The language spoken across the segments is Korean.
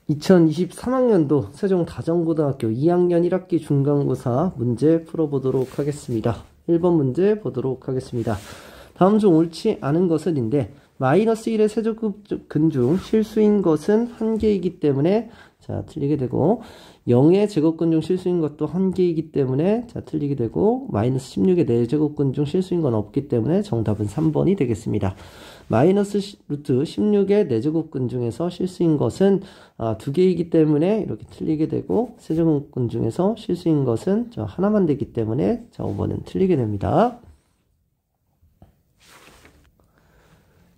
2023학년도 세종다정고등학교 2학년 1학기 중간고사 문제 풀어보도록 하겠습니다. 1번 문제 보도록 하겠습니다. 다음 중 옳지 않은 것은인데 마이너스 1의 세제곱근 중 실수인 것은 한 개이기 때문에 자 틀리게 되고 0의 제곱근 중 실수인 것도 한 개이기 때문에 자 틀리게 되고 마이너스 16의 4제곱근 중 실수인 건 없기 때문에 정답은 3번이 되겠습니다. 마이너스 루트 16의 4제곱근 중에서 실수인 것은 2개이기 때문에 이렇게 틀리게 되고 세제곱근 중에서 실수인 것은 하나만 되기 때문에 5번은 틀리게 됩니다.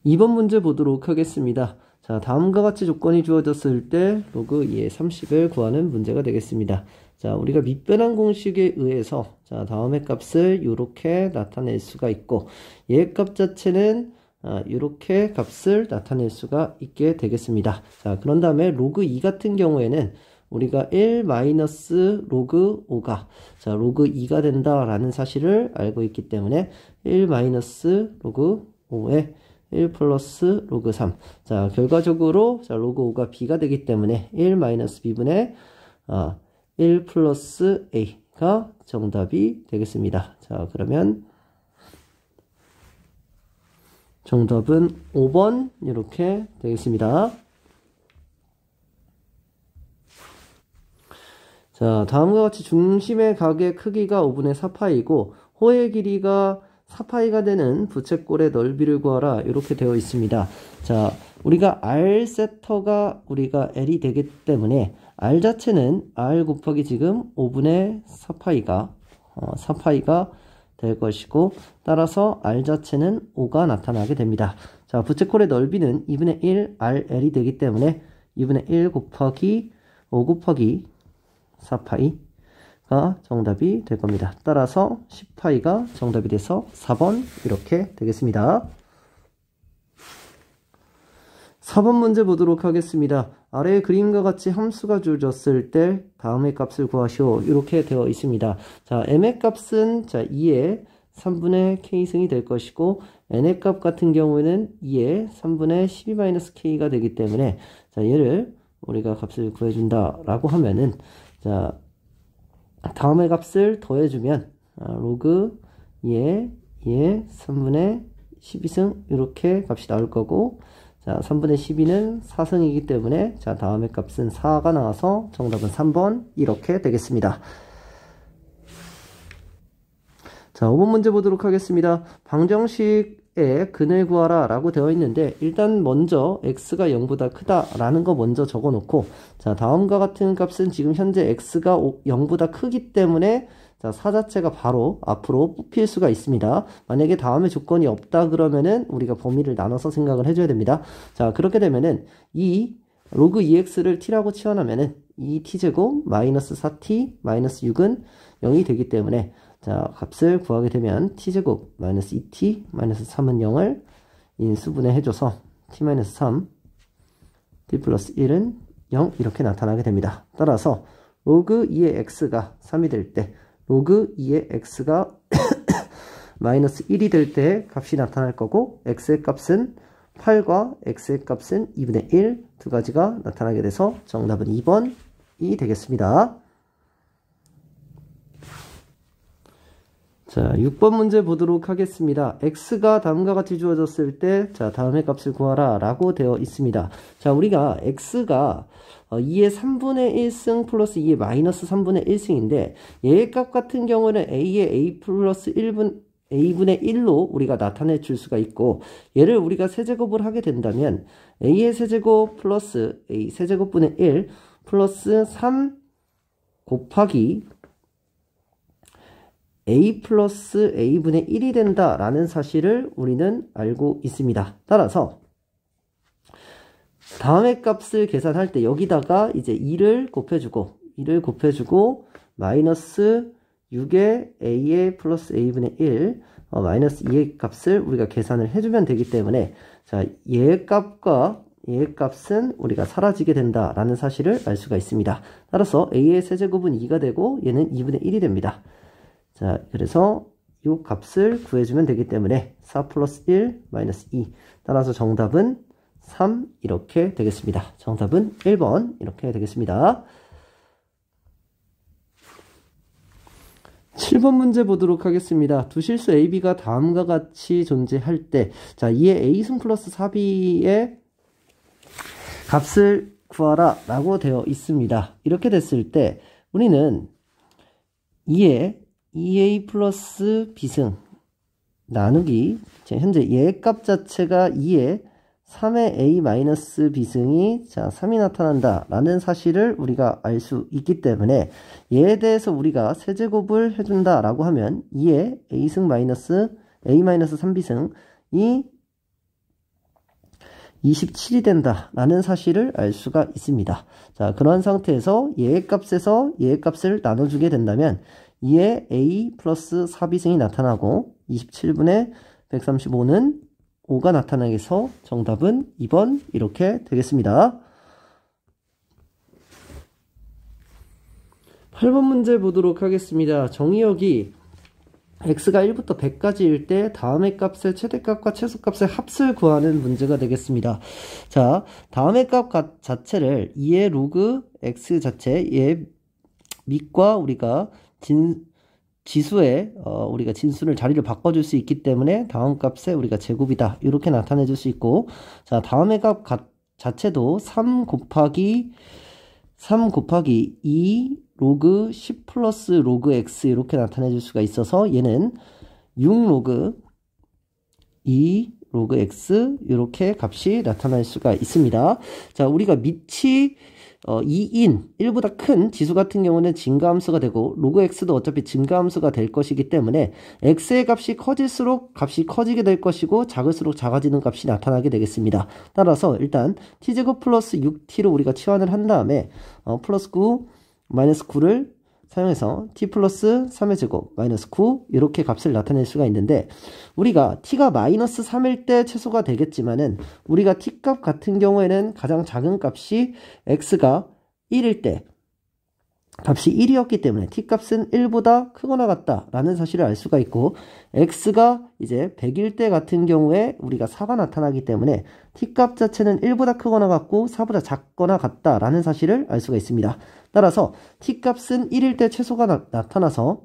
2번 문제 보도록 하겠습니다. 자, 다음과 같이 조건이 주어졌을 때 로그 2의 30을 구하는 문제가 되겠습니다. 자, 우리가 밑변환 공식에 의해서 자, 다음의 값을 이렇게 나타낼 수가 있고 얘 값 자체는 이렇게 값을 나타낼 수가 있게 되겠습니다. 자, 그런 다음에 로그 2 같은 경우에는 우리가 1 마이너스 로그 5가 자, 로그 2가 된다라는 사실을 알고 있기 때문에 1 마이너스 로그 5에 1 플러스 로그 3. 자, 결과적으로 자, 로그 5가 b가 되기 때문에 1 마이너스 b분의 1 플러스 a가 정답이 되겠습니다. 자, 그러면 정답은 5번 이렇게 되겠습니다. 자, 다음과 같이 중심의 각의 크기가 5분의 4파이고 호의 길이가 4파이가 되는 부채꼴의 넓이를 구하라 이렇게 되어 있습니다. 자, 우리가 R 세터가 우리가 L이 되기 때문에 R 자체는 R 곱하기 지금 5분의 4파이가 될 것이고 따라서 R 자체는 5가 나타나게 됩니다. 자, 부채꼴의 넓이는 2분의 1 RL이 되기 때문에 2분의 1 곱하기 5 곱하기 4파이 가 정답이 될 겁니다. 따라서 10파이가 정답이 돼서 4번 이렇게 되겠습니다. 4번 문제 보도록 하겠습니다. 아래의 그림과 같이 함수가 주어졌을 때 다음의 값을 구하시오 이렇게 되어 있습니다. 자, m의 값은 자 2의 3분의 k승이 될 것이고 n의 값 같은 경우에는 2의 3분의 12-k가 되기 때문에 자, 얘를 우리가 값을 구해준다 라고 하면은 자 다음의 값을 더해주면 로그 2의 3분의 12승 이렇게 값이 나올 거고 자 3분의 12는 4승이기 때문에 자 다음의 값은 4가 나와서 정답은 3번 이렇게 되겠습니다. 자 5번 문제 보도록 하겠습니다. 방정식의 근을 구하라 라고 되어 있는데 일단 먼저 x가 0보다 크다 라는 거 먼저 적어 놓고 자 다음과 같은 값은 지금 현재 x가 0보다 크기 때문에 자 4 자체가 바로 앞으로 뽑힐 수가 있습니다. 만약에 다음에 조건이 없다 그러면은 우리가 범위를 나눠서 생각을 해줘야 됩니다. 자 그렇게 되면은 이 로그 2x를 t라고 치환하면은 2t제곱 마이너스 4t 마이너스 6은 0이 되기 때문에 자, 값을 구하게 되면 t제곱 마이너스 2t 마이너스 3은 0을 인수분해 해줘서 t 마이너스 3 t 플러스 1은 0 이렇게 나타나게 됩니다. 따라서 로그 2의 x가 3이 될 때 로그 2의 x가 마이너스 1이 될 때 값이 나타날 거고 x의 값은 8과 x의 값은 2분의 1 두 가지가 나타나게 돼서 정답은 2번이 되겠습니다. 자, 6번 문제 보도록 하겠습니다. x가 다음과 같이 주어졌을 때, 자, 다음의 값을 구하라 라고 되어 있습니다. 자, 우리가 x가 2의 3분의 1승 플러스 2의 마이너스 3분의 1승인데, 얘의 값 같은 경우는 a의 a 플러스 a분의 1로 우리가 나타내 줄 수가 있고, 얘를 우리가 세제곱을 하게 된다면, a의 세제곱 플러스 a 세제곱분의 1 플러스 3 곱하기 a 플러스 a분의 1이 된다라는 사실을 우리는 알고 있습니다. 따라서 다음의 값을 계산할 때 여기다가 이제 2를 곱해주고 마이너스 6의 a의 플러스 a분의 1 마이너스 2의 값을 우리가 계산을 해주면 되기 때문에 자 얘의 값과 얘의 값은 우리가 사라지게 된다라는 사실을 알 수가 있습니다. 따라서 a의 세제곱은 2가 되고 얘는 2분의 1이 됩니다. 자, 그래서 이 값을 구해주면 되기 때문에 4 플러스 1 마이너스 2 따라서 정답은 3 이렇게 되겠습니다. 정답은 1번 이렇게 되겠습니다. 7번 문제 보도록 하겠습니다. 두 실수 AB가 다음과 같이 존재할 때, 자, 이에 A승 플러스 4B의 값을 구하라 라고 되어 있습니다. 이렇게 됐을 때 우리는 2에 2A 플러스 B승 나누기, 현재 얘 값 자체가 2에 3의 A 마이너스 B승이 3이 나타난다 라는 사실을 우리가 알 수 있기 때문에 얘에 대해서 우리가 세제곱을 해준다 라고 하면 2의 A승 마이너스 A 마이너스 3B승이 27이 된다 라는 사실을 알 수가 있습니다. 자, 그러한 상태에서 얘의 값에서 얘의 값을 나눠주게 된다면 2의 A 플러스 4B승이 나타나고 27분의 135는 5가 나타나게 해서 정답은 2번 이렇게 되겠습니다. 8번 문제 보도록 하겠습니다. 정의역이 x가 1부터 100까지일 때 다음의 값의 최대값과 최소값의 합을 구하는 문제가 되겠습니다. 자, 다음의 값 자체를 2의 로그 x 자체, 얘 밑과 우리가 지수에 우리가 진수를 자리를 바꿔줄 수 있기 때문에 다음 값에 우리가 제곱이다 이렇게 나타내 줄 수 있고, 자, 다음의 값 자체도 3 곱하기 2 로그 10 플러스 로그 x 이렇게 나타내 줄 수가 있어서 얘는 6 로그 2 로그 x 이렇게 값이 나타날 수가 있습니다. 자, 우리가 밑이 2인 1보다 큰 지수 같은 경우는 증가함수가 되고 로그 x도 어차피 증가함수가 될 것이기 때문에 x의 값이 커질수록 값이 커지게 될 것이고 작을수록 작아지는 값이 나타나게 되겠습니다. 따라서 일단 t제곱 플러스 6t로 우리가 치환을 한 다음에 플러스 9 마이너스 9를 사용해서 t 플러스 3의 제곱 마이너스 9 이렇게 값을 나타낼 수가 있는데, 우리가 t가 마이너스 3일 때 최소가 되겠지만은 우리가 t 값 같은 경우에는 가장 작은 값이 x가 1일 때 값이 1이었기 때문에 t 값은 1보다 크거나 같다라는 사실을 알 수가 있고, x가 이제 100일 때 같은 경우에 우리가 4가 나타나기 때문에 t 값 자체는 1보다 크거나 같고 4보다 작거나 같다라는 사실을 알 수가 있습니다. 따라서 t 값은 1일 때 최소가 나타나서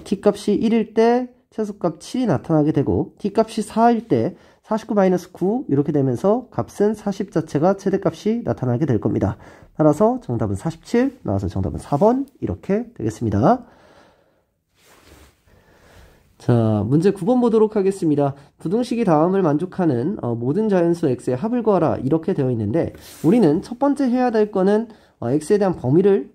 t 값이 1일 때 최소값 7이 나타나게 되고, t 값이 4일 때 49-9 이렇게 되면서 값은 40 자체가 최대값이 나타나게 될 겁니다. 따라서 정답은 47 나와서 정답은 4번 이렇게 되겠습니다. 자, 문제 9번 보도록 하겠습니다. 부등식이 다음을 만족하는 모든 자연수 x의 합을 구하라 이렇게 되어 있는데, 우리는 첫 번째 해야 될 거는 x에 대한 범위를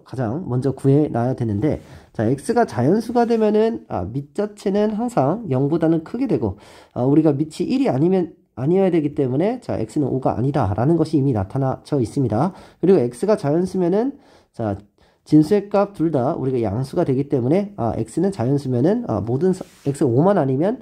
가장 먼저 구해놔야 되는데, 자, x가 자연수가 되면은 밑 자체는 항상 0보다는 크게 되고 우리가 밑이 1이 아니어야 되기 때문에 자, x는 5가 아니다 라는 것이 이미 나타나져 있습니다. 그리고 x가 자연수면은 자, 진수의 값 둘 다 우리가 양수가 되기 때문에 x는 자연수면은 모든 x 5만 아니면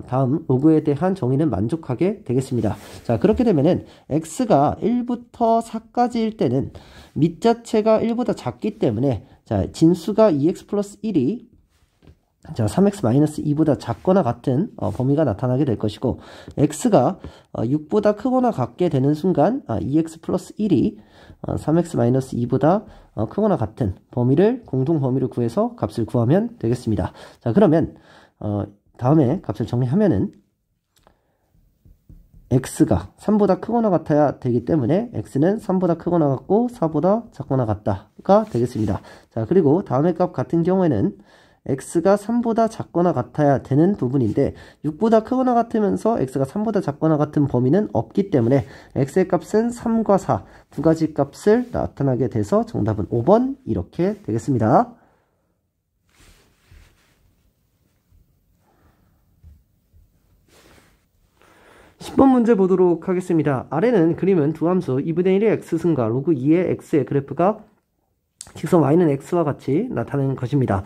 다음 로그에 대한 정의는 만족하게 되겠습니다. 자, 그렇게 되면은 x가 1부터 4까지일 때는 밑 자체가 1보다 작기 때문에 자, 진수가 2x 플러스 1이 자, 3x 마이너스 2보다 작거나 같은 범위가 나타나게 될 것이고, x가 6보다 크거나 같게 되는 순간 2x 플러스 1이 3x 마이너스 2보다 크거나 같은 범위를 공동 범위를 구해서 값을 구하면 되겠습니다. 자, 그러면 다음에 값을 정리하면은 x가 3보다 크거나 같아야 되기 때문에 x는 3보다 크거나 같고 4보다 작거나 같다가 되겠습니다. 자, 그리고 다음의 값 같은 경우에는 x가 3보다 작거나 같아야 되는 부분인데 6보다 크거나 같으면서 x가 3보다 작거나 같은 범위는 없기 때문에 x의 값은 3과 4 두 가지 값을 나타나게 돼서 정답은 5번 이렇게 되겠습니다. 10번 문제 보도록 하겠습니다. 아래는 그림은 두 함수 2분의 1의 x승과 로그 2의 x의 그래프가 직선 y는 x와 같이 나타나는 것입니다.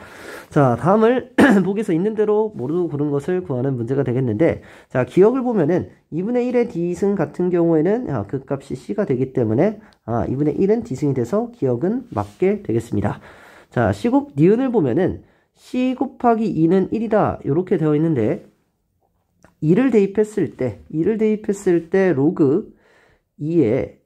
자, 다음을 보기에서 있는 대로 모두 고른 것을 구하는 문제가 되겠는데, 자, 기억을 보면은 2분의 1의 d승 같은 경우에는 그 값이 c가 되기 때문에 2분의 1은 d승이 돼서 기억은 맞게 되겠습니다. 자, c 곱 니은을 보면은 c 곱하기 2는 1이다 이렇게 되어 있는데, 2를 대입했을 때 로그 2의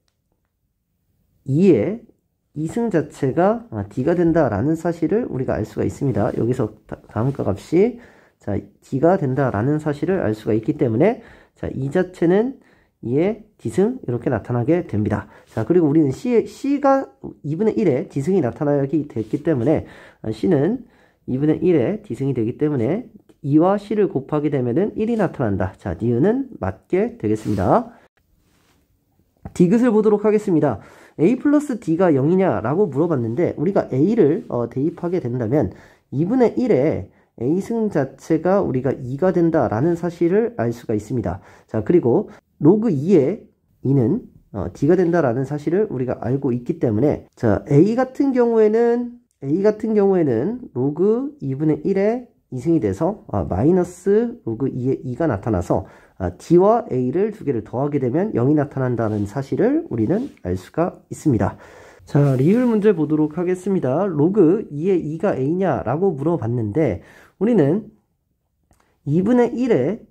이승 자체가 d가 된다라는 사실을 우리가 알 수가 있습니다. 여기서 다음과 값이 자, d가 된다라는 사실을 알 수가 있기 때문에 자, 이 자체는 2의 d승 이렇게 나타나게 됩니다. 자, 그리고 우리는 C가 2분의 1의 d승이 나타나게 됐기 때문에 C는 2분의 1의 d승이 되기 때문에 2와 C를 곱하게 되면은 1이 나타난다. 자, 니은은 맞게 되겠습니다. 디귿을 보도록 하겠습니다. A 플러스 D가 0이냐 라고 물어봤는데 우리가 A를 대입하게 된다면 2분의 1의 A승 자체가 우리가 2가 된다라는 사실을 알 수가 있습니다. 자, 그리고 로그 2의 2는 D가 된다라는 사실을 우리가 알고 있기 때문에 자, A 같은 경우에는 로그 2분의 1의 2승이 돼서 마이너스 로그 2의 2가 나타나서 D와 A를 두 개를 더하게 되면 0이 나타난다는 사실을 우리는 알 수가 있습니다. 자, 리을 문제 보도록 하겠습니다. 로그 2의 2가 A냐 라고 물어봤는데 우리는 2분의 1의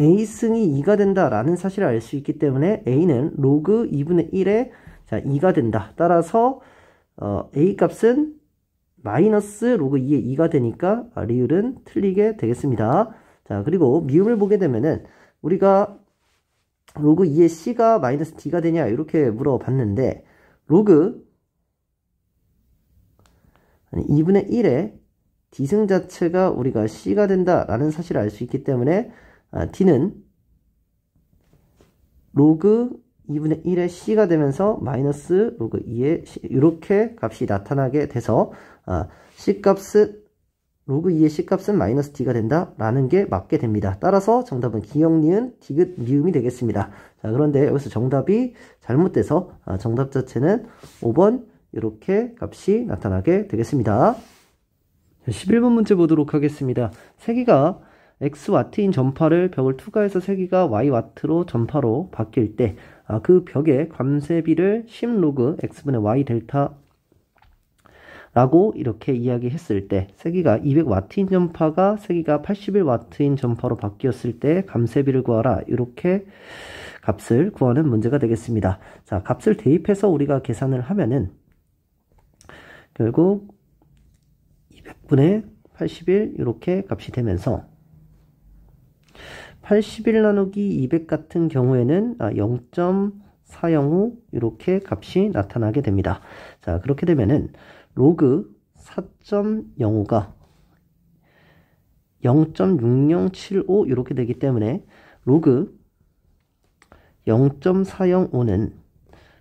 A승이 2가 된다라는 사실을 알 수 있기 때문에 A는 로그 2분의 1의 자, 2가 된다. 따라서 A 값은 마이너스 로그 2의 2가 되니까 리을은 틀리게 되겠습니다. 자, 그리고 미음을 보게 되면은 우리가 로그 2의 C가 마이너스 D가 되냐 이렇게 물어봤는데 로그 2분의 1의 D승 자체가 우리가 C가 된다라는 사실을 알 수 있기 때문에 D는 로그 2분의 1의 C가 되면서 마이너스 로그 2의 C 이렇게 값이 나타나게 돼서 로그 2의 C값은 마이너스 D가 된다라는 게 맞게 됩니다. 따라서 정답은 기역, 니은, 디귿, 미음이 되겠습니다. 자, 그런데 여기서 정답이 잘못돼서 정답 자체는 5번 이렇게 값이 나타나게 되겠습니다. 11번 문제 보도록 하겠습니다. 세기가 X와트인 전파를 벽을 투과해서 세기가 Y와트로 전파로 바뀔 때 그 벽의 관세비를 10로그 X분의 Y 델타 라고 이렇게 이야기했을 때 세기가 200W인 전파가 세기가 81W인 전파로 바뀌었을 때 감세비를 구하라 이렇게 값을 구하는 문제가 되겠습니다. 자, 값을 대입해서 우리가 계산을 하면은 결국 200분의 81 이렇게 값이 되면서 81 나누기 200 같은 경우에는 0.405 이렇게 값이 나타나게 됩니다. 자, 그렇게 되면은 로그 4.05가 0.6075 이렇게 되기 때문에 로그 0.405는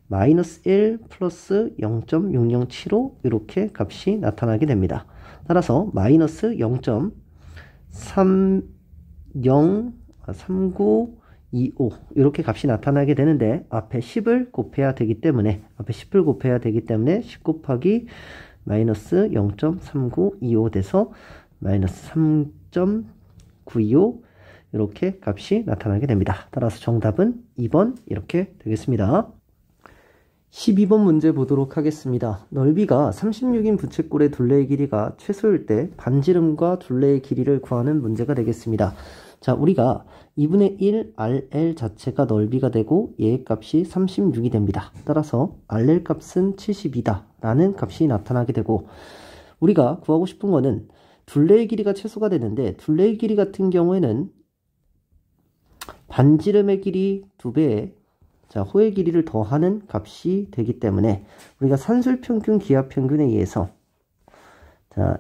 마이너스 1 플러스 0.6075 이렇게 값이 나타나게 됩니다. 따라서 마이너스 0.3925 이렇게 값이 나타나게 되는데 앞에 10을 곱해야 되기 때문에 10 곱하기 마이너스 0.3925 돼서 마이너스 3.925 이렇게 값이 나타나게 됩니다. 따라서 정답은 2번 이렇게 되겠습니다. 12번 문제 보도록 하겠습니다. 넓이가 36인 부채꼴의 둘레의 길이가 최소일 때 반지름과 둘레의 길이를 구하는 문제가 되겠습니다. 자, 우리가 2분의 1 RL 자체가 넓이가 되고 얘의 값이 36이 됩니다. 따라서 RL 값은 72다 라는 값이 나타나게 되고 우리가 구하고 싶은 거는 둘레의 길이가 최소가 되는데 둘레의 길이 같은 경우에는 반지름의 길이 2배에 자, 호의 길이를 더하는 값이 되기 때문에 우리가 산술평균, 기하평균에 의해서 자,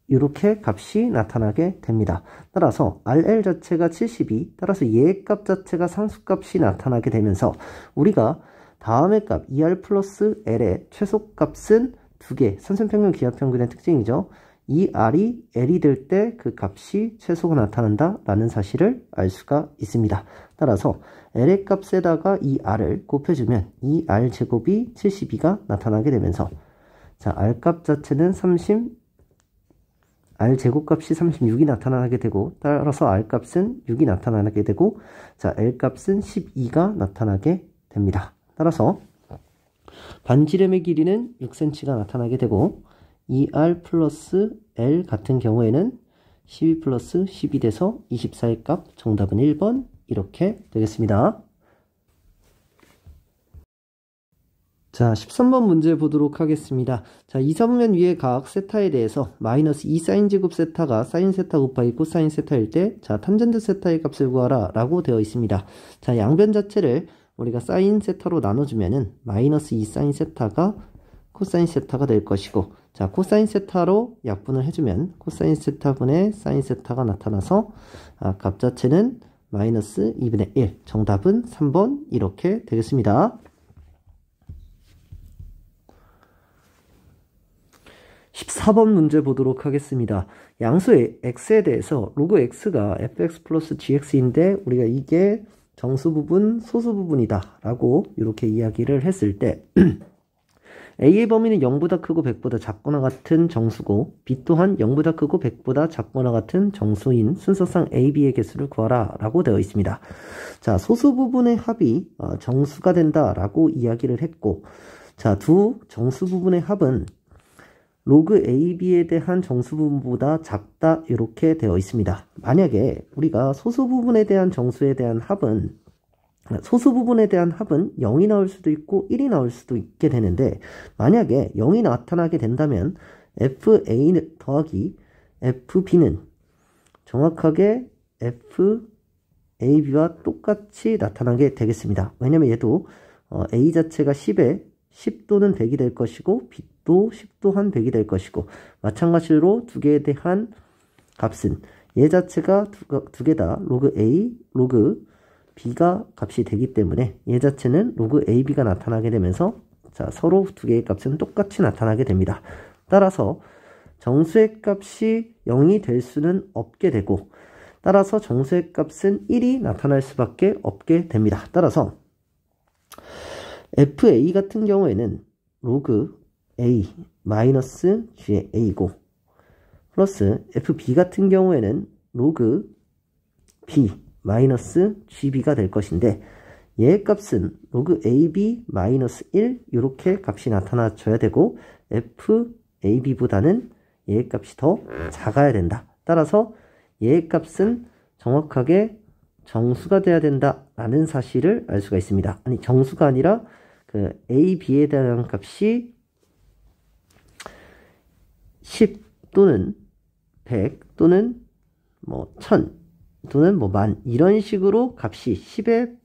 이렇게 값이 나타나게 됩니다. 따라서 RL 자체가 72, 따라서 얘의 값 자체가 상수값이 나타나게 되면서 우리가 다음의 값 2R 플러스 L의 최소값은 2개, 산술평균, 기하평균의 특징이죠. 이 R이 L이 될 때 그 값이 최소가 나타난다 라는 사실을 알 수가 있습니다. 따라서 L의 값에다가 이 R을 곱해주면 이 R 제곱이 72가 나타나게 되면서 자, R 값 자체는 R 제곱값이 36이 나타나게 되고 따라서 R 값은 6이 나타나게 되고 자, L 값은 12가 나타나게 됩니다. 따라서 반지름의 길이는 6cm가 나타나게 되고 2R 플러스 L 같은 경우에는 12 플러스 12 돼서 24의 값 정답은 1번 이렇게 되겠습니다. 자, 13번 문제 보도록 하겠습니다. 자, 이선면 위의 각 세타에 대해서 마이너스 2사인 제곱 세타가 사인 세타 곱하기 코사인 세타일 때, 자, 탄젠트 세타의 값을 구하라 라고 되어 있습니다. 자, 양변 자체를 우리가 사인 세타로 나눠주면은 마이너스 2사인 세타가 코사인 세타가 될 것이고, 자, 코사인 세타로 약분을 해주면 코사인 세타분의 사인 세타가 나타나서 값 자체는 마이너스 2분의 1, 정답은 3번 이렇게 되겠습니다. 14번 문제 보도록 하겠습니다. 양수의 x에 대해서 로그 x가 fx 플러스 gx인데 우리가 이게 정수 부분, 소수 부분이다 라고 이렇게 이야기를 했을 때 a의 범위는 0보다 크고 100보다 작거나 같은 정수고 b 또한 0보다 크고 100보다 작거나 같은 정수인 순서상 a, b의 개수를 구하라 라고 되어 있습니다. 자, 소수 부분의 합이 정수가 된다 라고 이야기를 했고, 자, 두 정수 부분의 합은 로그 AB에 대한 정수 부분보다 작다 이렇게 되어 있습니다. 만약에 우리가 소수 부분에 대한 정수에 대한 합은 소수 부분에 대한 합은 0이 나올 수도 있고 1이 나올 수도 있게 되는데, 만약에 0이 나타나게 된다면 FA 더하기 FB는 정확하게 FAB와 똑같이 나타나게 되겠습니다. 왜냐면 얘도 A 자체가 10에 10 또는 100이 될 것이고 B도 10 또한 100이 될 것이고, 마찬가지로 두 개에 대한 값은 얘 자체가 두 개 다 로그 A, 로그 B가 값이 되기 때문에 얘 자체는 로그 AB가 나타나게 되면서, 자, 서로 두 개의 값은 똑같이 나타나게 됩니다. 따라서 정수의 값이 0이 될 수는 없게 되고, 따라서 정수의 값은 1이 나타날 수밖에 없게 됩니다. 따라서 FA 같은 경우에는 로그 A 마이너스 G의 A고, 플러스 FB 같은 경우에는 로그 B 마이너스 GB가 될 것인데, 얘의 값은 로그 AB 마이너스 1 이렇게 값이 나타나줘야 되고 FAB보다는 얘의 값이 더 작아야 된다. 따라서 얘의 값은 정확하게 정수가 돼야 된다라는 사실을 알 수가 있습니다. 아니, 정수가 아니라 그 AB에 대한 값이 10 또는 100 또는 뭐 1000 또는 뭐 10,000 이런 식으로 값이 10의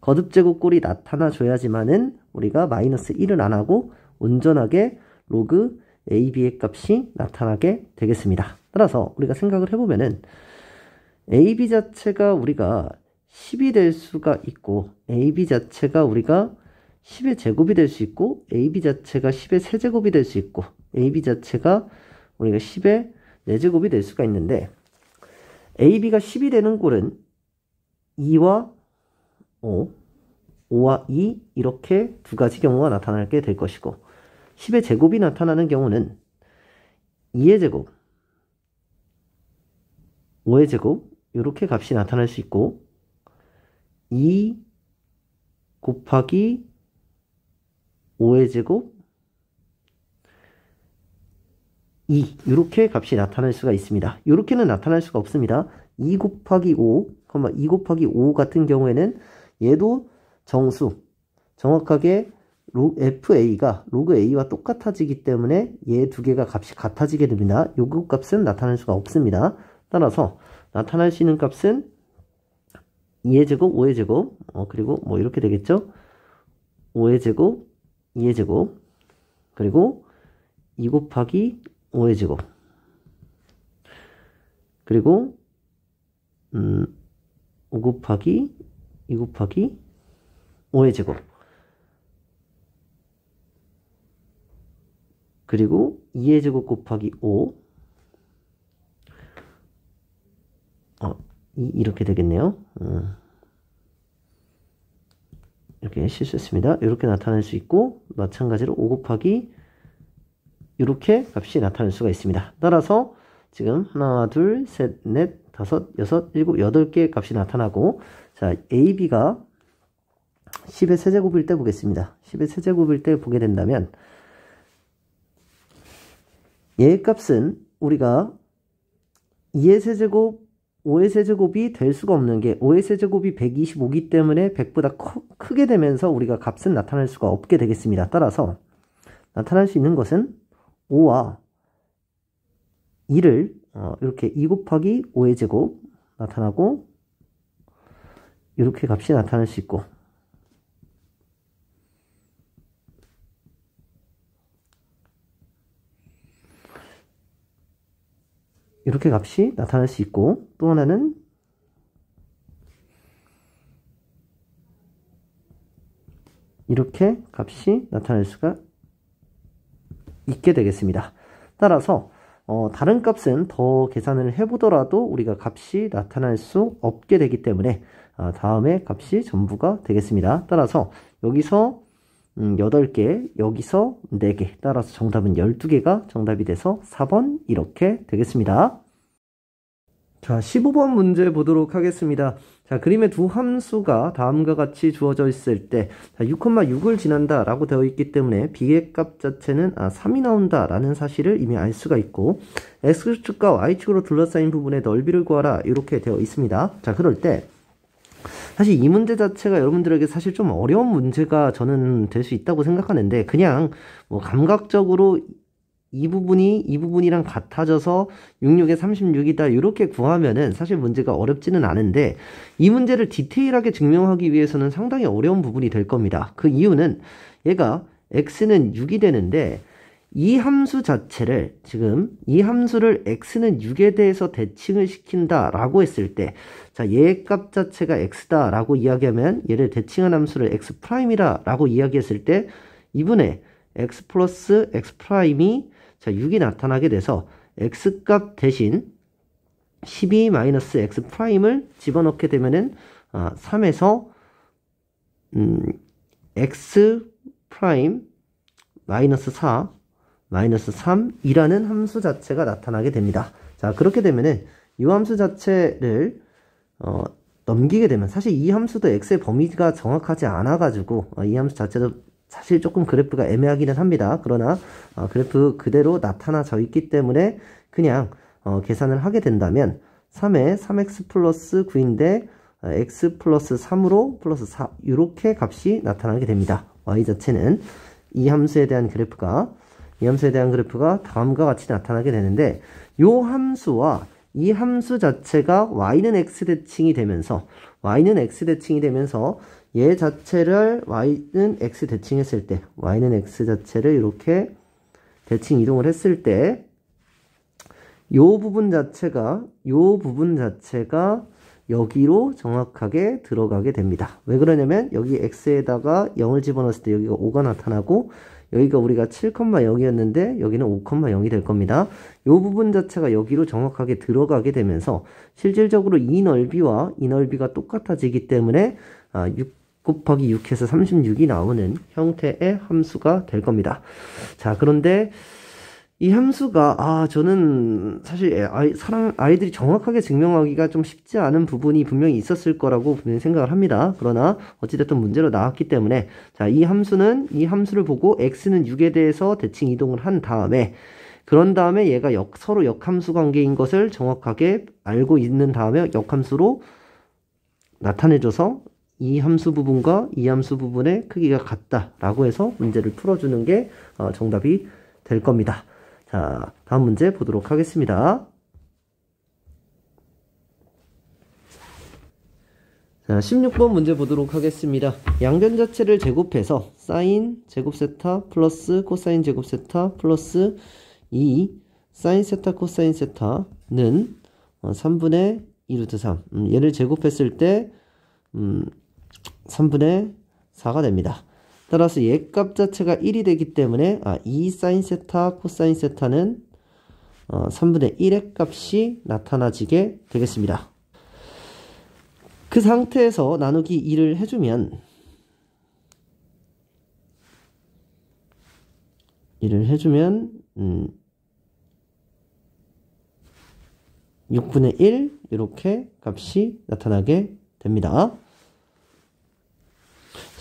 거듭제곱꼴이 나타나 줘야지만은 우리가 마이너스 1을 안 하고 온전하게 로그 AB의 값이 나타나게 되겠습니다. 따라서 우리가 생각을 해보면은 AB 자체가 우리가 10이 될 수가 있고, AB 자체가 우리가 10의 제곱이 될 수 있고, AB 자체가 10의 세제곱이 될 수 있고, AB 자체가 우리가 10의 4제곱이 될 수가 있는데, AB가 10이 되는 꼴은 2와 5, 5와 2 이렇게 두 가지 경우가 나타나게 될 것이고, 10의 제곱이 나타나는 경우는 2의 제곱, 5의 제곱 이렇게 값이 나타날 수 있고, 2 곱하기 5의 제곱 2 이렇게 값이 나타날 수가 있습니다. 이렇게는 나타날 수가 없습니다. 2 곱하기 5, 2 곱하기 5 같은 경우에는 얘도 정수, 정확하게 FA가 로그 A와 똑같아지기 때문에 얘 두 개가 값이 같아지게 됩니다. 요거 값은 나타날 수가 없습니다. 따라서 나타날 수 있는 값은 2의 제곱, 5의 제곱, 그리고 뭐 이렇게 되겠죠? 5의 제곱, 2의 제곱, 그리고 2 곱하기 5의 제곱, 그리고 5 곱하기 2 곱하기 5의 제곱, 그리고 2의 제곱 곱하기 5, 이렇게 되겠네요. 이렇게 실수했습니다. 이렇게 나타낼 수 있고, 마찬가지로 5 곱하기 이렇게 값이 나타날 수가 있습니다. 따라서 지금 하나, 둘, 셋, 넷, 다섯, 여섯, 일곱, 8개의 값이 나타나고, 자, AB가 10의 세제곱일 때 보겠습니다. 10의 세제곱일 때 보게 된다면 얘의 값은 우리가 2의 세제곱 5의 세제곱이 될 수가 없는 게 5의 세제곱이 125기 때문에 100보다 크게 되면서 우리가 값은 나타낼 수가 없게 되겠습니다. 따라서 나타날 수 있는 것은 5와 2를 이렇게 2 곱하기 5의 제곱 나타나고 이렇게 값이 나타날 수 있고 이렇게 값이 나타날 수 있고 또 하나는 이렇게 값이 나타날 수가 있게 되겠습니다. 따라서 다른 값은 더 계산을 해보더라도 우리가 값이 나타날 수 없게 되기 때문에 다음에 값이 전부가 되겠습니다. 따라서 여기서 8개, 여기서 4개, 따라서 정답은 12개가 정답이 돼서 4번 이렇게 되겠습니다. 자, 15번 문제 보도록 하겠습니다. 자, 그림의 두 함수가 다음과 같이 주어져 있을 때 6,6을 지난다 라고 되어 있기 때문에 b의 값 자체는 3이 나온다 라는 사실을 이미 알 수가 있고 x축과 y축으로 둘러싸인 부분의 넓이를 구하라 이렇게 되어 있습니다. 자, 그럴 때 사실 이 문제 자체가 여러분들에게 사실 좀 어려운 문제가 저는 될 수 있다고 생각하는데 그냥 뭐 감각적으로 이 부분이랑 같아져서 66에 36이다 이렇게 구하면은 사실 문제가 어렵지는 않은데 이 문제를 디테일하게 증명하기 위해서는 상당히 어려운 부분이 될 겁니다. 그 이유는 얘가 x는 6이 되는데 이 함수 자체를 지금 이 함수를 x는 6에 대해서 대칭을 시킨다 라고 했을 때 자, 얘의 값 자체가 x다 라고 이야기하면 얘를 대칭한 함수를 x'이다 라고 이야기했을 때 이분의 x 플러스 x'이 자, 6이 나타나게 돼서 x값 대신 12-x'을 집어넣게 되면은 3에서 x 마이너스 4 마이너스 3이라는 함수 자체가 나타나게 됩니다. 자, 그렇게 되면은 이 함수 자체를 넘기게 되면 사실 이 함수도 x의 범위가 정확하지 않아 가지고 이 함수 자체도 사실 조금 그래프가 애매하기는 합니다. 그러나 그래프 그대로 나타나져 있기 때문에 그냥 계산을 하게 된다면 3에 3x 플러스 9인데 x 플러스 3으로 플러스 4 이렇게 값이 나타나게 됩니다. y 자체는 이 함수에 대한 그래프가 다음과 같이 나타나게 되는데 이 함수와 이 함수 자체가 y는 x 대칭이 되면서 얘 자체를 y는 x 대칭했을 때 y는 x 자체를 이렇게 대칭 이동을 했을 때 요 부분 자체가 여기로 정확하게 들어가게 됩니다. 왜 그러냐면 여기 x에다가 0을 집어넣었을 때 여기가 5가 나타나고 여기가 우리가 7,0이었는데 여기는 5,0이 될 겁니다. 이 부분 자체가 여기로 정확하게 들어가게 되면서 실질적으로 이 넓이와 이 넓이가 똑같아지기 때문에 6 곱하기 6해서 36이 나오는 형태의 함수가 될 겁니다. 자, 그런데 이 함수가 저는 사실 아이들이 정확하게 증명하기가 좀 쉽지 않은 부분이 분명히 있었을 거라고 분명히 생각을 합니다. 그러나 어찌됐든 문제로 나왔기 때문에 자, 이 함수를 보고 x는 6에 대해서 대칭 이동을 한 다음에 그런 다음에 얘가 서로 역함수 관계인 것을 정확하게 알고 있는 다음에 역함수로 나타내줘서 이 함수 부분과 이 함수 부분의 크기가 같다라고 해서 문제를 풀어주는 게 정답이 될 겁니다. 자, 다음 문제 보도록 하겠습니다. 자, 16번 문제 보도록 하겠습니다. 양변 자체를 제곱해서 사인 제곱 세타 플러스 코사인 제곱 세타 플러스 2 사인 세타 코사인 세타는 3분의 2 루트 3 얘를 제곱했을 때 3분의 4가 됩니다. 따라서 얘 값 자체가 1이 되기 때문에 2 사인 세타 코사인 세타는 3분의 1의 값이 나타나지게 되겠습니다. 그 상태에서 나누기 2를 해주면 6분의 1 이렇게 값이 나타나게 됩니다.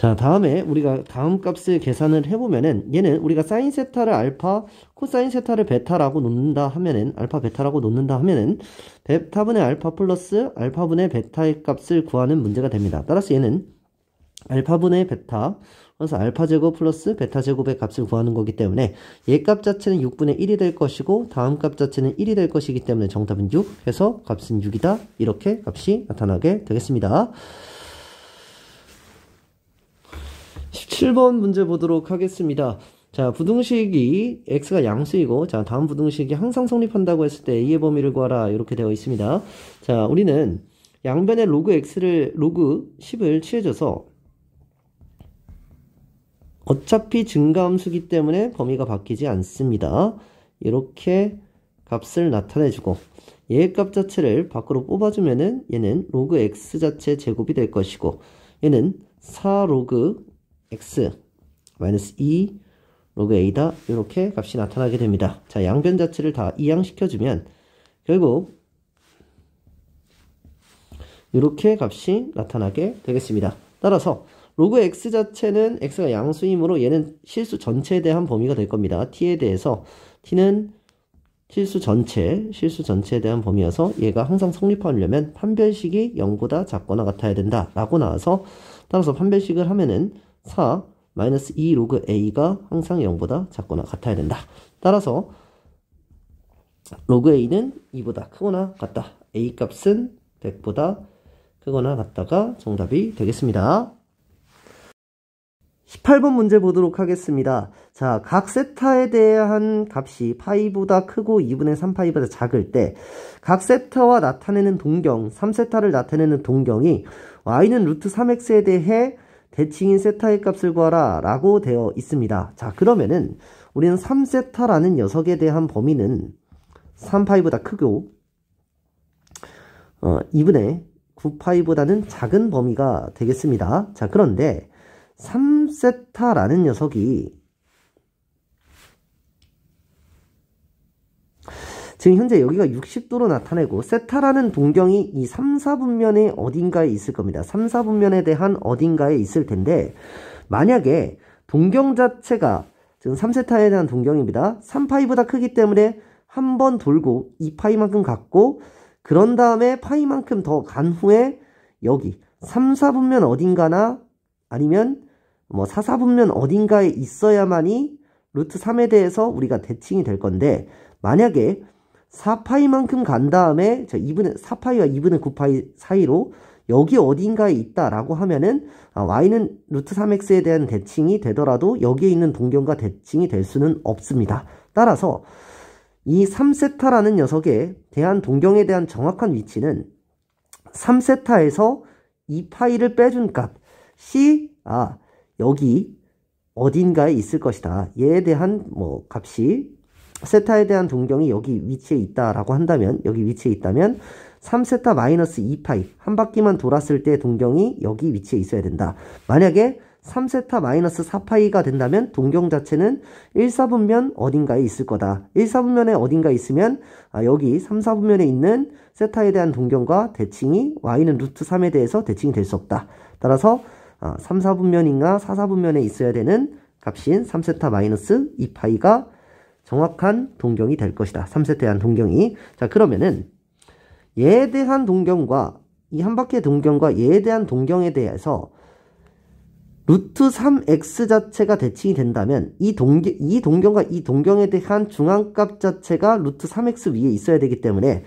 자, 다음에 우리가 다음 값을 계산을 해보면은 얘는 우리가 사인 세타를 알파, 코사인 세타를 베타라고 놓는다 하면은 알파 베타라고 놓는다 하면은 베타분의 알파 플러스 알파분의 베타의 값을 구하는 문제가 됩니다. 따라서 얘는 알파분의 베타 그래서 알파 제곱 플러스 베타 제곱의 값을 구하는 거기 때문에 얘 값 자체는 6분의 1이 될 것이고 다음 값 자체는 1이 될 것이기 때문에 정답은 6 해서 값은 6이다. 이렇게 값이 나타나게 되겠습니다. 17번 문제 보도록 하겠습니다. 자, 부등식이 x가 양수이고 자, 다음 부등식이 항상 성립한다고 했을 때 a의 범위를 구하라 이렇게 되어 있습니다. 자, 우리는 양변에 로그 x를 로그 10을 취해줘서 어차피 증가함수기 때문에 범위가 바뀌지 않습니다. 이렇게 값을 나타내주고 얘의 값 자체를 밖으로 뽑아주면은 얘는 로그 x 자체 제곱이 될 것이고 얘는 4 로그 x 마이너스 2 로그 a다. 이렇게 값이 나타나게 됩니다. 자, 양변 자체를 다 이항시켜주면 결국 이렇게 값이 나타나게 되겠습니다. 따라서 로그 x 자체는 x가 양수이므로 얘는 실수 전체에 대한 범위가 될 겁니다. t에 대해서 t는 실수 전체에 대한 범위여서 얘가 항상 성립하려면 판별식이 0보다 작거나 같아야 된다 라고 나와서 따라서 판별식을 하면은 4 마이너스 2 로그 a가 항상 0보다 작거나 같아야 된다. 따라서 로그 a는 2보다 크거나 같다. a 값은 100보다 크거나 같다가 정답이 되겠습니다. 18번 문제 보도록 하겠습니다. 자, 각 세타에 대한 값이 파이보다 크고 2분의 3파이보다 작을 때 각 세타와 나타내는 동경, 3세타를 나타내는 동경이 y는 루트 3x에 대해 대칭인 세타의 값을 구하라 라고 되어 있습니다. 자, 그러면은 우리는 3세타라는 녀석에 대한 범위는 3파이보다 크고 2분의 9파이보다는 작은 범위가 되겠습니다. 자, 그런데 3세타라는 녀석이 지금 현재 여기가 60도로 나타내고 세타라는 동경이 이 3, 4분면에 어딘가에 있을 겁니다. 3, 4분면에 대한 어딘가에 있을 텐데 만약에 동경 자체가 지금 3세타에 대한 동경입니다. 3파이보다 크기 때문에 한 번 돌고 2파이만큼 갔고 그런 다음에 파이만큼 더 간 후에 여기 3, 4분면 어딘가나 아니면 뭐 4, 4분면 어딘가에 있어야만이 루트 3에 대해서 우리가 대칭이 될 건데 만약에 4파이만큼 간 다음에 4파이와 2분의 9파이 사이로 여기 어딘가에 있다라고 하면은 y는 루트 3x에 대한 대칭이 되더라도 여기에 있는 동경과 대칭이 될 수는 없습니다. 따라서 이 3세타라는 녀석에 대한 동경에 대한 정확한 위치는 3세타에서 2파이를 빼준 값이 여기 어딘가에 있을 것이다. 얘에 대한 뭐 값이 세타에 대한 동경이 여기 위치에 있다라고 한다면 여기 위치에 있다면 3세타 마이너스 2파이 한 바퀴만 돌았을 때 동경이 여기 위치에 있어야 된다. 만약에 3세타 마이너스 4파이가 된다면 동경 자체는 1, 4분면 어딘가에 있을 거다. 1, 4분면에 어딘가에 있으면 여기 3, 4분면에 있는 세타에 대한 동경과 대칭이 y는 루트 3에 대해서 대칭이 될 수 없다. 따라서 3, 4분면인가 4, 4분면에 있어야 되는 값인 3세타 마이너스 2파이가 정확한 동경이 될 것이다. 3세타에 대한 동경이. 자, 그러면은 얘에 대한 동경과 이 한 바퀴의 동경과 얘에 대한 동경에 대해서 루트 3x 자체가 대칭이 된다면 이 동경과 이 동경에 대한 중앙값 자체가 루트 3x 위에 있어야 되기 때문에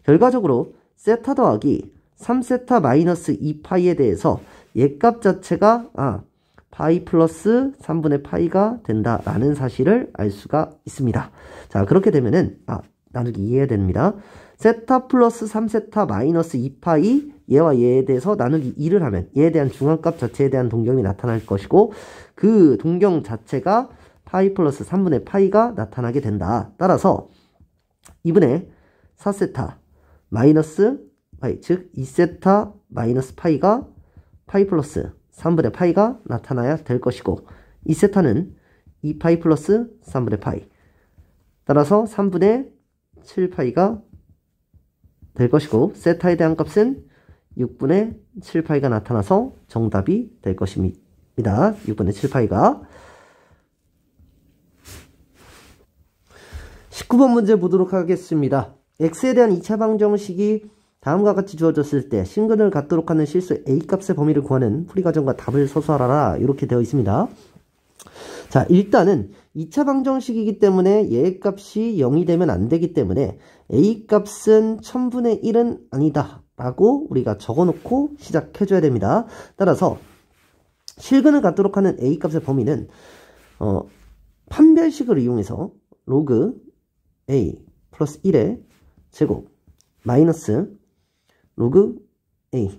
결과적으로 세타 더하기 3세타 마이너스 2파이에 대해서 얘 값 자체가 파이 플러스 3분의 파이가 된다라는 사실을 알 수가 있습니다. 자, 그렇게 되면은 나누기 2해야 됩니다. 세타 플러스 3세타 마이너스 2파이 얘와 얘에 대해서 나누기 2를 하면 얘에 대한 중앙값 자체에 대한 동경이 나타날 것이고 그 동경 자체가 파이 플러스 3분의 파이가 나타나게 된다. 따라서 2분의 4세타 마이너스 파이 즉 2세타 마이너스 파이가 파이 플러스 3분의 파이가 나타나야 될 것이고 2세타는 2파이 플러스 3분의 파이 따라서 3분의 7파이가 될 것이고 세타에 대한 값은 6분의 7파이가 나타나서 정답이 될 것입니다. 6분의 7파이가. 19번 문제 보도록 하겠습니다. x에 대한 2차 방정식이 다음과 같이 주어졌을 때 신근을 갖도록 하는 실수 a값의 범위를 구하는 풀이과정과 답을 서술하라. 이렇게 되어 있습니다. 자, 일단은 2차 방정식이기 때문에 얘 값이 0이 되면 안 되기 때문에 a값은 1000분의 1은 아니다 라고 우리가 적어놓고 시작해줘야 됩니다. 따라서 실근을 갖도록 하는 a값의 범위는 판별식을 이용해서 로그 a 플러스 1의 제곱 마이너스 로그 a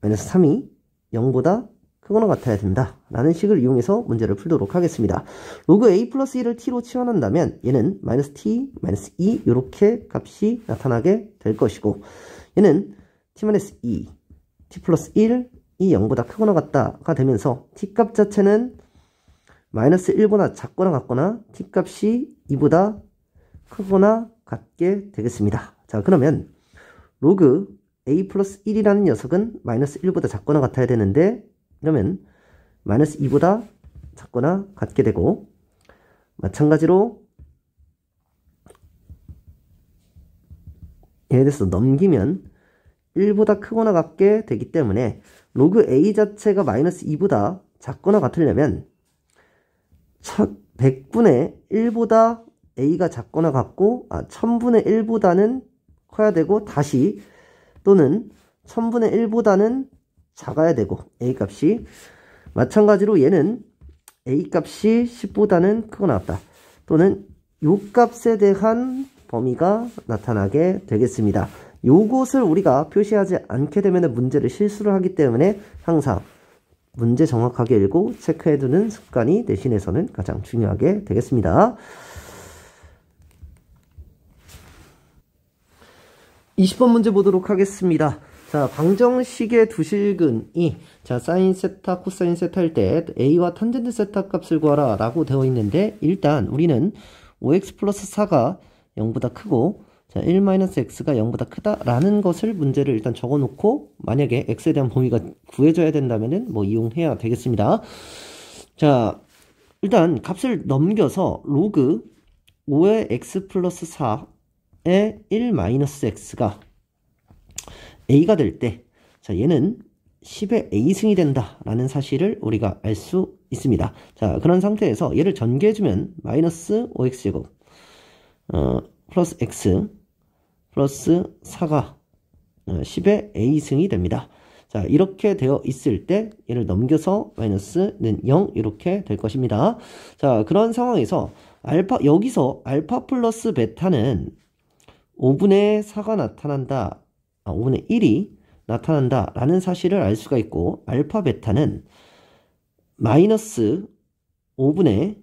마이너스 3이 0보다 크거나 같아야 된다 라는 식을 이용해서 문제를 풀도록 하겠습니다. 로그 a 플러스 1을 t로 치환한다면 얘는 마이너스 t 마이너스 2 이렇게 값이 나타나게 될 것이고, 얘는 t 마이너스 2 t 플러스 1이 0보다 크거나 같다가 되면서 t 값 자체는 마이너스 1보다 작거나 같거나 t 값이 2보다 크거나 같게 되겠습니다. 자, 그러면 로그 a 플러스 1이라는 녀석은 마이너스 1보다 작거나 같아야 되는데, 이러면 마이너스 2보다 작거나 같게 되고, 마찬가지로 얘에 대해서 넘기면 1보다 크거나 같게 되기 때문에 로그 a 자체가 마이너스 2보다 작거나 같으려면 100분의 1보다 a가 작거나 같고 1000분의 1보다는 커야 되고, 다시 또는 1000분의 1보다는 작아야 되고 a 값이, 마찬가지로 얘는 a 값이 10보다는 크거나 같다 또는 요 값에 대한 범위가 나타나게 되겠습니다. 요것을 우리가 표시하지 않게 되면 문제를 실수를 하기 때문에 항상 문제 정확하게 읽고 체크해두는 습관이 내신에서는 가장 중요하게 되겠습니다. 20번 문제 보도록 하겠습니다. 자, 방정식의 두 실근이 사인 세타, 코사인 세타일 때 a와 탄젠트 세타 값을 구하라 라고 되어 있는데, 일단 우리는 5x 플러스 4가 0보다 크고 1-x가 0보다 크다 라는 것을 문제를 일단 적어 놓고, 만약에 x에 대한 범위가 구해져야 된다면은 이용해야 되겠습니다. 자, 일단 값을 넘겨서 로그 5의 x 플러스 4의 1-x가 a가 될 때, 자, 얘는 10의 a승이 된다 라는 사실을 우리가 알 수 있습니다. 자, 그런 상태에서 얘를 전개해주면 마이너스 5x제곱 플러스 x 플러스 4가 10의 a승이 됩니다. 자, 이렇게 되어 있을 때 얘를 넘겨서 마이너스는 0 이렇게 될 것입니다. 자, 그런 상황에서 여기서 알파 플러스 베타는 5분의 4가 나타난다, 5분의 1이 나타난다 라는 사실을 알 수가 있고, 알파 베타는 마이너스 5분의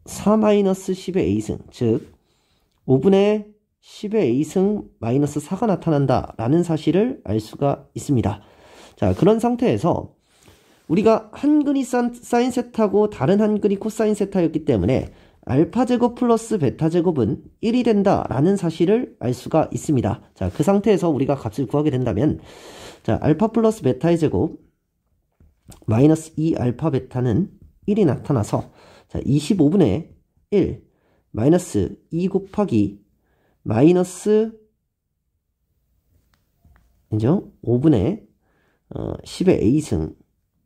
4 마이너스 10의 a승, 즉 5분의 10의 a승 마이너스 4가 나타난다 라는 사실을 알 수가 있습니다. 자, 그런 상태에서 우리가 한 근이 사인 세타고 다른 한 근이 코사인 세타였기 때문에 알파 제곱 플러스 베타 제곱은 1이 된다 라는 사실을 알 수가 있습니다. 자, 그 상태에서 우리가 값을 구하게 된다면, 자, 알파 플러스 베타의 제곱 마이너스 2 알파 베타는 1이 나타나서, 자, 25분의 1 마이너스 2 곱하기 마이너스 5분의 10의 a승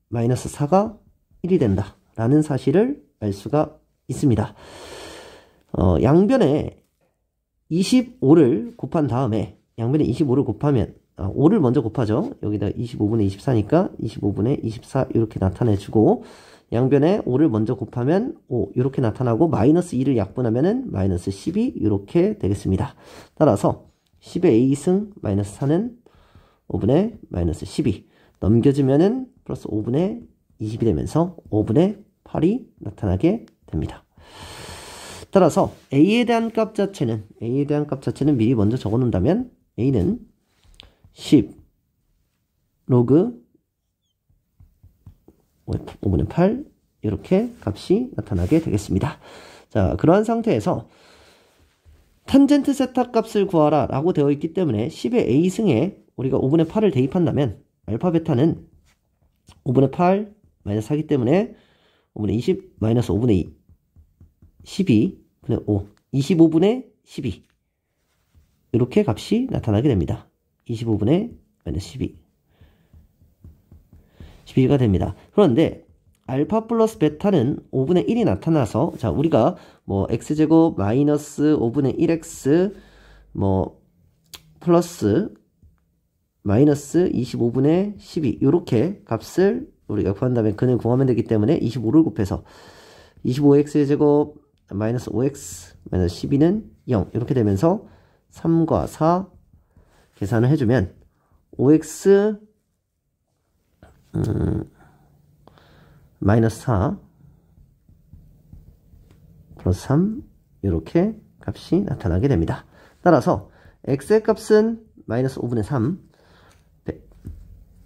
마이너스 4가 1이 된다 라는 사실을 알 수가 있습니다. 양변에 25를 곱한 다음에, 양변에 25를 곱하면 5를 먼저 곱하죠. 여기다 25분의 24니까 25분의 24 이렇게 나타내주고, 양변에 5를 먼저 곱하면 5 이렇게 나타나고, 마이너스 2를 약분하면은 마이너스 12 이렇게 되겠습니다. 따라서 10의 a승 마이너스 4는 5분의 마이너스 12 넘겨주면은 플러스 5분의 20이 되면서 5분의 8이 나타나게 됩니다. 따라서 a에 대한 값 자체는 미리 먼저 적어 놓는다면 a는 10 로그 5분의 8 이렇게 값이 나타나게 되겠습니다. 자, 그러한 상태에서 탄젠트 세타 값을 구하라 라고 되어 있기 때문에 10의 a승에 우리가 5분의 8을 대입한다면 알파 베타는 5분의 8 마이너스 4기 때문에 5분의 20 마이너스 5분의 2 12분의 5 25분의 12 이렇게 값이 나타나게 됩니다. 25분의 마이너스 12가 됩니다. 그런데 알파 플러스 베타는 5분의 1이 나타나서 자 우리가 뭐 x제곱 마이너스 5분의 1x 뭐 플러스 마이너스 25분의 12 이렇게 값을 우리가 구한 다음에 근을 구하면 되기 때문에 25를 곱해서 25x제곱 마이너스 5x 마이너스 12는 0 이렇게 되면서 3과 4 계산을 해주면 5x 마이너스 4 플러스 3 이렇게 값이 나타나게 됩니다. 따라서 x의 값은 마이너스 5분의 3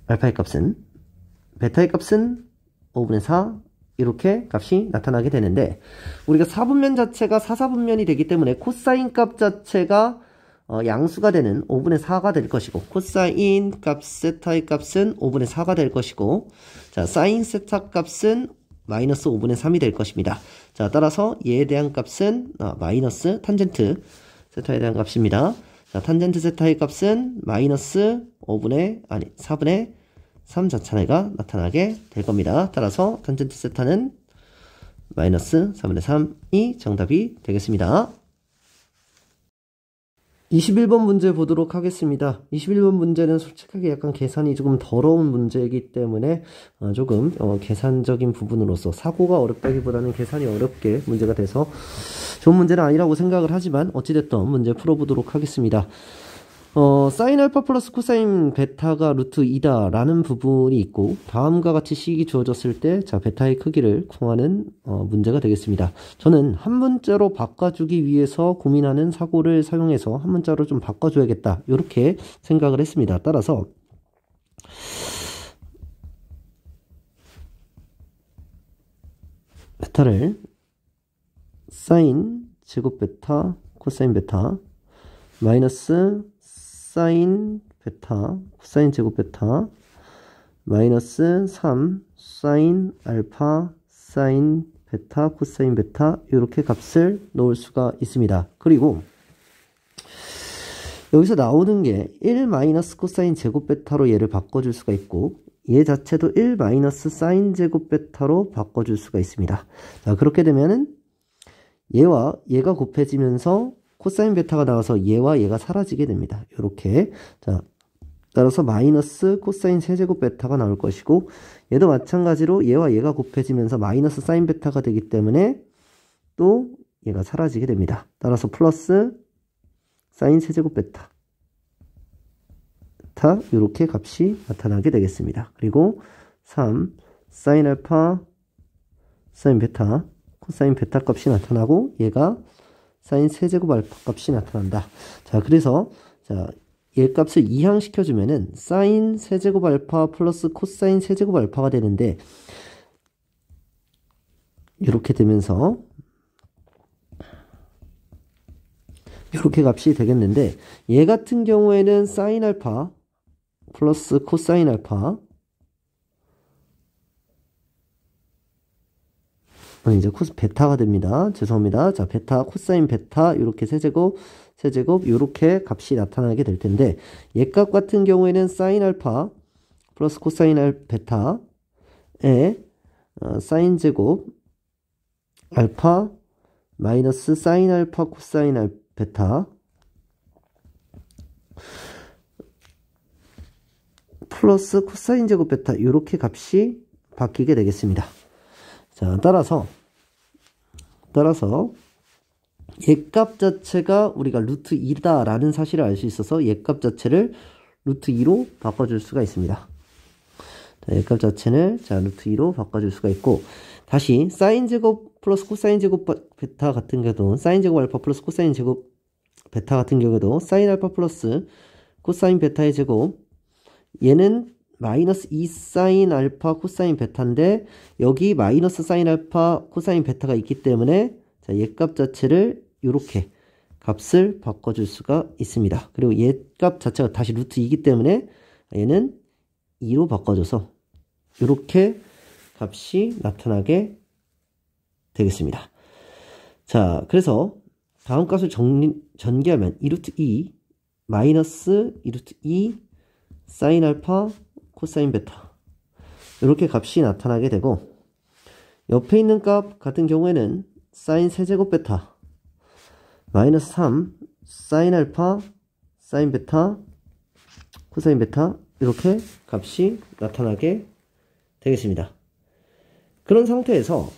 알파의 값은 베타의 값은 5분의 4 이렇게 값이 나타나게 되는데 우리가 4분면 자체가 4사분면이 되기 때문에 코사인 값 자체가 양수가 되는 5분의 4가 될 것이고 코사인 값 세타의 값은 5분의 4가 될 것이고 자 사인 세타 값은 마이너스 5분의 3이 될 것입니다. 자 따라서 얘에 대한 값은 마이너스 탄젠트 세타에 대한 값입니다. 자 탄젠트 세타의 값은 마이너스 4분의 3 자차례가 나타나게 될 겁니다. 따라서 탄젠트 세타는 마이너스 4분의 3이 정답이 되겠습니다. 21번 문제 보도록 하겠습니다. 21번 문제는 솔직하게 약간 계산이 조금 더러운 문제이기 때문에 조금 계산적인 부분으로서 사고가 어렵다기보다는 계산이 어렵게 문제가 돼서 좋은 문제는 아니라고 생각을 하지만 어찌됐든 문제 풀어보도록 하겠습니다. 사인 알파 플러스 코사인 베타가 루트 2다 라는 부분이 있고 다음과 같이 식이 주어졌을 때 자 베타의 크기를 구하는 문제가 되겠습니다. 저는 한 문자로 바꿔주기 위해서 고민하는 사고를 사용해서 한 문자로 좀 바꿔줘야겠다 이렇게 생각을 했습니다. 따라서 베타를 사인 제곱 베타 코사인 베타 마이너스 사인 베타 코사인 제곱 베타 마이너스 3 사인 알파 사인 베타 코사인 베타 이렇게 값을 놓을 수가 있습니다. 그리고 여기서 나오는 게 1 마이너스 코사인 제곱 베타로 얘를 바꿔줄 수가 있고 얘 자체도 1 마이너스 사인 제곱 베타로 바꿔줄 수가 있습니다. 자 그렇게 되면은 얘와 얘가 곱해지면서 코사인 베타가 나와서 얘와 얘가 사라지게 됩니다. 이렇게 자 따라서 마이너스 코사인 세제곱 베타가 나올 것이고 얘도 마찬가지로 얘와 얘가 곱해지면서 마이너스 사인 베타가 되기 때문에 또 얘가 사라지게 됩니다. 따라서 플러스 사인 세제곱 베타 이렇게 값이 나타나게 되겠습니다. 그리고 3 사인 알파 사인 베타 코사인 베타 값이 나타나고 얘가 사인 세제곱 알파 값이 나타난다. 자, 그래서 자, 얘 값을 이항시켜주면은 사인 세제곱 알파 플러스 코사인 세제곱 알파가 되는데 이렇게 되면서 이렇게 값이 되겠는데 얘 같은 경우에는 사인 알파 플러스 코사인 알파 이제 베타가 됩니다. 죄송합니다. 자, 베타, 코사인 베타, 요렇게 세제곱, 요렇게 값이 나타나게 될 텐데, 얘 값 같은 경우에는 사인 알파, 플러스 코사인 베타에, 사인 제곱, 알파, 마이너스 사인 알파, 코사인 베타, 플러스 코사인 제곱 베타, 요렇게 값이 바뀌게 되겠습니다. 자, 따라서 얘 값 자체가 우리가 루트 2다 라는 사실을 알 수 있어서 얘 값 자체를 루트 2로 바꿔줄 수가 있습니다. 자, 얘 값 자체는 자 루트 2로 바꿔줄 수가 있고 다시 사인 제곱 플러스 코사인 제곱 베타 같은 경우도 사인 제곱 알파 플러스 코사인 제곱 베타 같은 경우도 사인 알파 플러스 코사인 베타의 제곱 얘는 마이너스 2 사인 알파 코사인 베타인데 여기 마이너스 사인 알파 코사인 베타가 있기 때문에 자, 얘 값 자체를 이렇게 값을 바꿔줄 수가 있습니다. 그리고 얘 값 자체가 다시 루트 2이기 때문에 얘는 2로 바꿔줘서 이렇게 값이 나타나게 되겠습니다. 자, 그래서 다음 값을 전개하면 2√2 마이너스 2√2 사인 알파 코사인 베타 이렇게 값이 나타나게 되고, 옆에 있는 값 같은 경우에는 사인 세제곱 베타 마이너스 3 사인 알파 사인 베타 코사인 베타 이렇게 값이 나타나게 되겠습니다. 그런 상태에서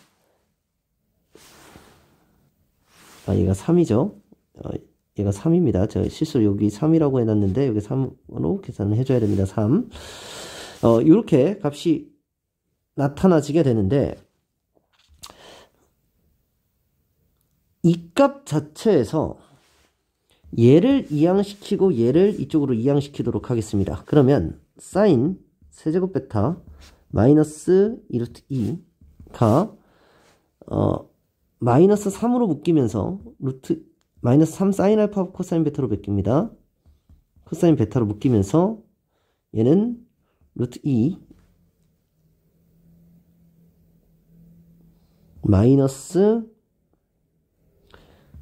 얘가 3이죠. 얘가 3입니다. 저 실수로 여기 3이라고 해놨는데 여기 3으로 계산을 해줘야 됩니다. 3. 이렇게 값이 나타나지게 되는데, 이 값 자체에서 얘를 이항시키고 얘를 이쪽으로 이항시키도록 하겠습니다. 그러면 사인 세제곱 베타 마이너스 2√2가 마이너스 3으로 묶이면서 마이너스 3 사인 알파 코사인 베타로 바뀝니다. 코사인 베타로 묶이면서 얘는 √2 마이너스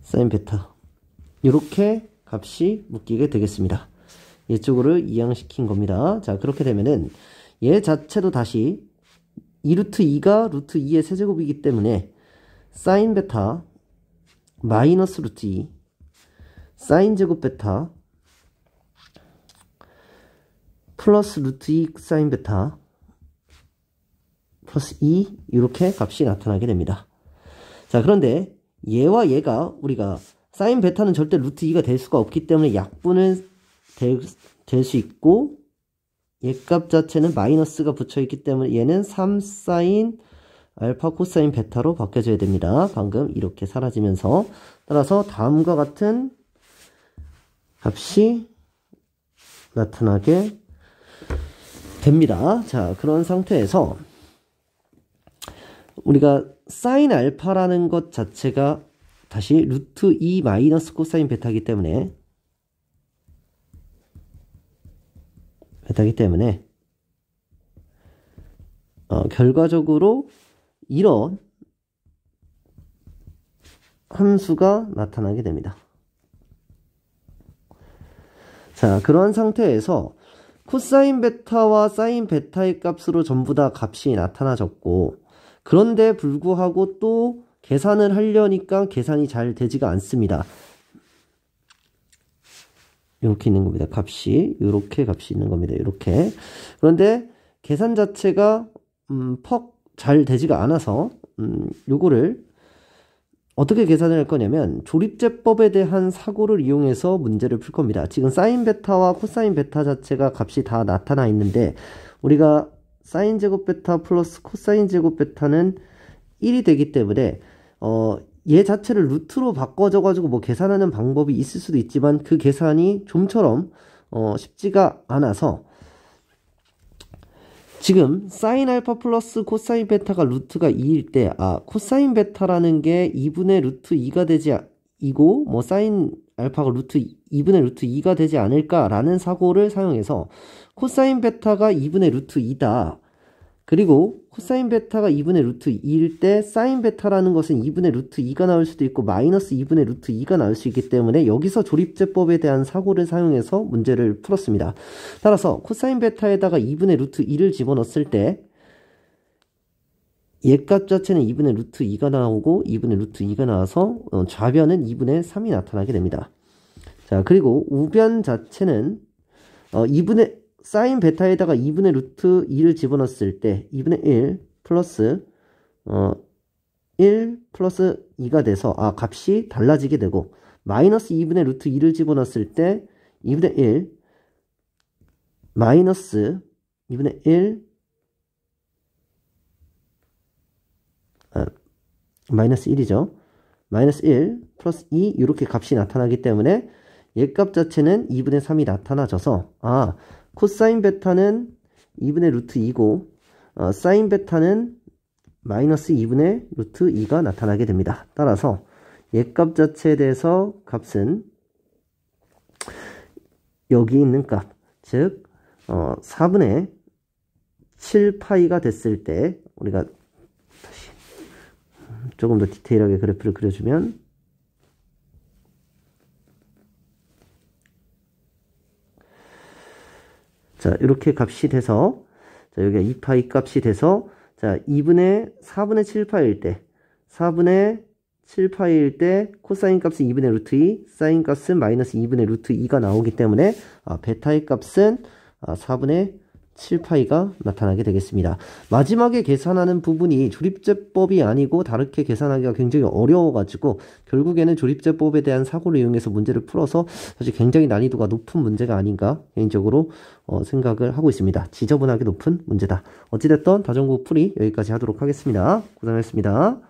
사인 베타 이렇게 값이 묶이게 되겠습니다. 이쪽으로 이항시킨 겁니다. 자, 그렇게 되면은 얘 자체도 다시 2√2가 √2의 세제곱이기 때문에 사인 베타 마이너스 √2 사인 제곱 베타 플러스 √2 사인 베타 플러스 2 이렇게 값이 나타나게 됩니다. 자, 그런데 얘와 얘가 우리가 사인 베타는 절대 √2가 될 수가 없기 때문에 약분은 될 수 있고, 얘 값 자체는 마이너스가 붙여 있기 때문에 얘는 3 사인 알파 코사인 베타로 바뀌어져야 됩니다. 방금 이렇게 사라지면서. 따라서 다음과 같은 값이 나타나게 됩니다. 자, 그런 상태에서 우리가 사인 알파라는 것 자체가 다시 √2 마이너스 코사인 베타이기 때문에 결과적으로 이런 함수가 나타나게 됩니다. 자, 그러한 상태에서 코사인 베타와 사인 베타의 값으로 전부 다 값이 나타나졌고, 그런데 불구하고 또 계산을 하려니까 계산이 잘 되지가 않습니다. 이렇게 있는 겁니다. 이렇게 값이 있는 겁니다. 이렇게. 그런데 계산 자체가 퍽 잘 되지가 않아서 요거를 어떻게 계산을 할 거냐면 조립제법에 대한 사고를 이용해서 문제를 풀 겁니다. 지금 사인 베타와 코사인 베타 자체가 값이 다 나타나 있는데, 우리가 사인 제곱 베타 플러스 코사인 제곱 베타는 1이 되기 때문에 얘 자체를 루트로 바꿔줘 가지고 뭐 계산하는 방법이 있을 수도 있지만 그 계산이 좀처럼 쉽지가 않아서, 지금 사인 알파 플러스 코사인 베타가 루트가 2일 때 코사인 베타라는 게 2분의 루트 2가 되지 이고 뭐 사인 알파가 루트 2분의 루트 2가 되지 않을까라는 사고를 사용해서 코사인 베타가 2분의 루트 2다. 그리고 코사인 베타가 2분의 루트 2일 때 사인 베타라는 것은 2분의 루트 2가 나올 수도 있고 마이너스 2분의 루트 2가 나올 수 있기 때문에 여기서 조립제법에 대한 사고를 사용해서 문제를 풀었습니다. 따라서 코사인 베타에다가 2분의 루트 2를 집어넣었을 때 얘 값 자체는 2분의 루트 2가 나오고 2분의 루트 2가 나와서 좌변은 2분의 3이 나타나게 됩니다. 자, 그리고 우변 자체는 사인 베타에다가 2분의 루트 2를 집어넣었을 때 2분의 1 플러스 1 플러스 2가 돼서 값이 달라지게 되고, 마이너스 2분의 루트 2를 집어넣었을 때 2분의 1 마이너스 2분의 1 마이너스 1이죠. 마이너스 1 플러스 2 이렇게 값이 나타나기 때문에 얘 값 자체는 2분의 3이 나타나져서 코사인 베타는 2분의 루트 2고 사인 베타는 마이너스 2분의 루트 2가 나타나게 됩니다. 따라서 얘 값 자체에 대해서 값은 여기 있는 값, 즉 4분의 7파이가 됐을 때 우리가 다시 조금 더 디테일하게 그래프를 그려주면 자, 이렇게 값이 돼서 자, 여기가 2파이 값이 돼서 자, 4분의 7파이일 때 4분의 7파이일 때 코사인 값은 2분의 루트 2, 사인 값은 마이너스 2분의 루트 2가 나오기 때문에 베타의 값은 4분의 7파이가 나타나게 되겠습니다. 마지막에 계산하는 부분이 조립제법이 아니고 다르게 계산하기가 굉장히 어려워가지고 결국에는 조립제법에 대한 사고를 이용해서 문제를 풀어서 사실 굉장히 난이도가 높은 문제가 아닌가 개인적으로 생각을 하고 있습니다. 지저분하게 높은 문제다. 어찌됐든 다정고 풀이 여기까지 하도록 하겠습니다. 고생하셨습니다.